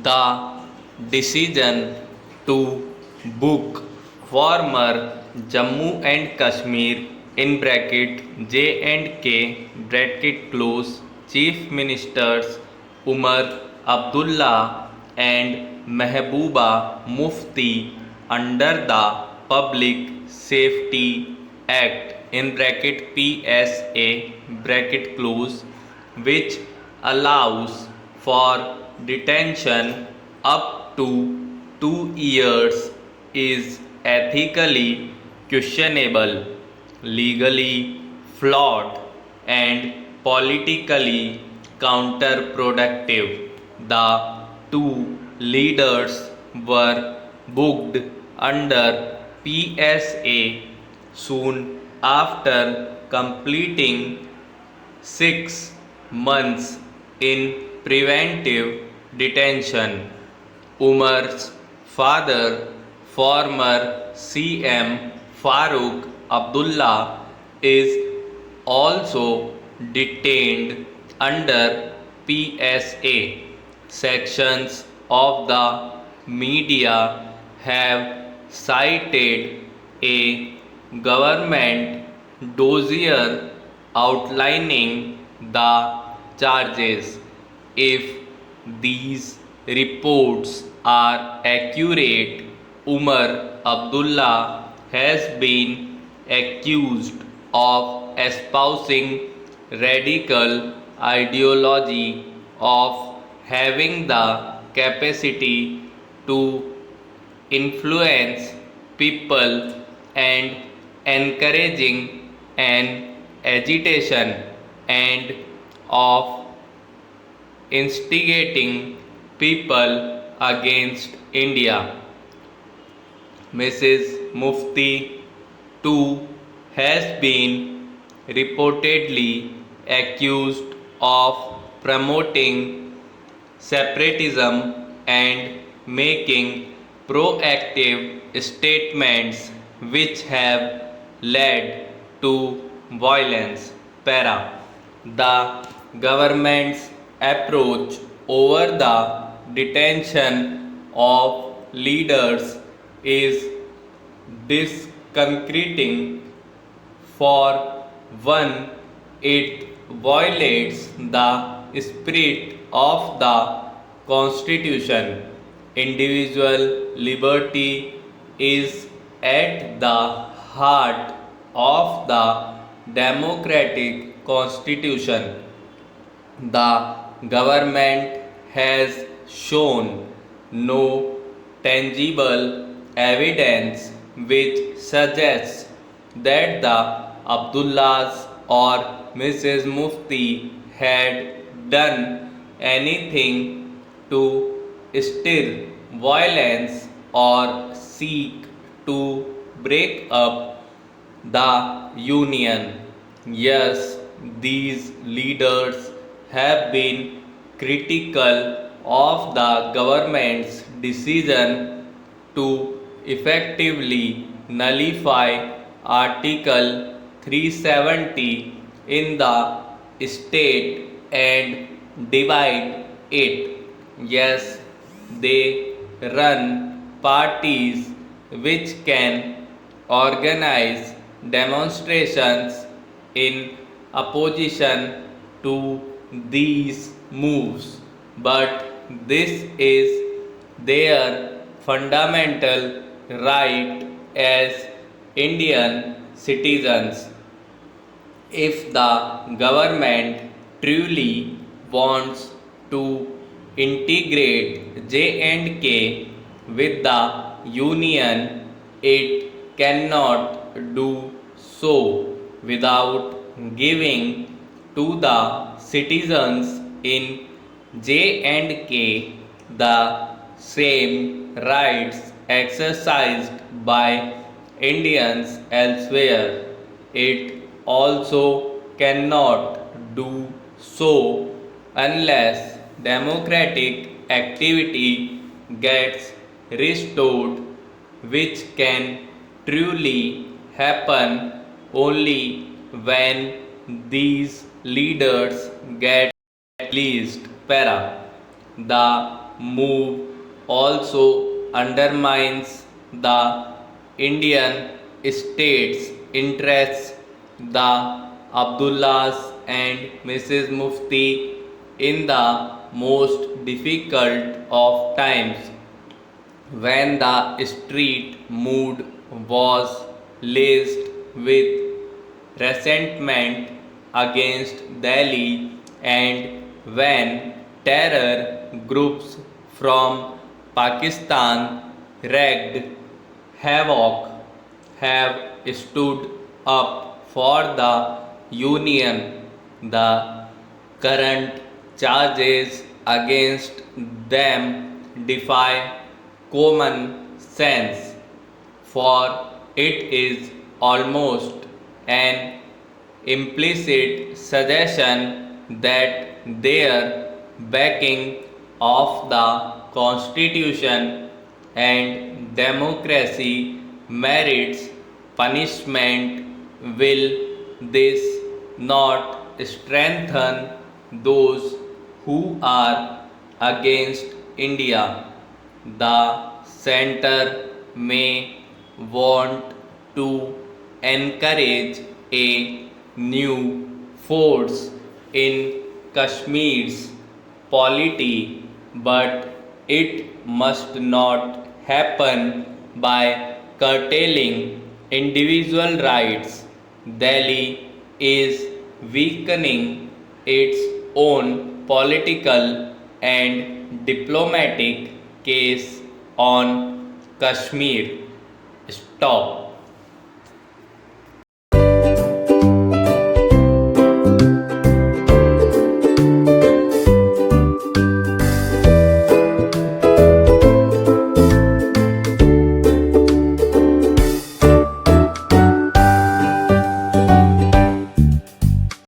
The decision to book former Jammu and Kashmir (J&K) Chief Ministers Umar Abdullah and Mehbooba Mufti under the Public Safety Act (PSA), which allows for detention up to 2 years, is ethically questionable, legally flawed, and politically counterproductive. The two leaders were booked under PSA soon after completing 6 months in preventive detention. Umar's father, former CM Farooq Abdullah, is also detained under PSA. Sections of the media have cited a government dossier outlining the charges. If these reports are accurate, Umar Abdullah has been accused of espousing radical ideology, of having the capacity to influence people, and encouraging an agitation, and of instigating people against India. Mrs. Mufti too has been reportedly accused of promoting separatism and making proactive statements which have led to violence. The government's approach over the detention of leaders is disconcerting. For one, it violates the spirit of the Constitution. Individual liberty is at the heart of the democratic Constitution. The government has shown no tangible evidence which suggests that the Abdullahs or Mrs. Mufti had done anything to stir violence or seek to break up the union. Yes, these leaders have been critical of the government's decision to effectively nullify Article 370 in the state and divide it. Yes, they run parties which can organize demonstrations in opposition to these moves, but this is their fundamental right as Indian citizens. If the government truly wants to integrate J&K with the union, it cannot do so without giving to the citizens in J&K the same rights exercised by Indians elsewhere. It also cannot do so unless democratic activity gets restored, which can truly happen only when these leaders get released. The move also undermines the Indian state's interests. The Abdullahs and Mrs. Mufti, in the most difficult of times, when the street mood was laced with resentment against Delhi, and when terror groups from Pakistan wreaked havoc, have stood up for the Union. The current charges against them defy common sense, for it is almost an implicit suggestion that their backing of the Constitution and democracy merits punishment. Will this not strengthen those who are against India? The center may want to encourage a new force in Kashmir's polity, but it must not happen by curtailing individual rights. Delhi is weakening its own political and diplomatic case on Kashmir. Stop.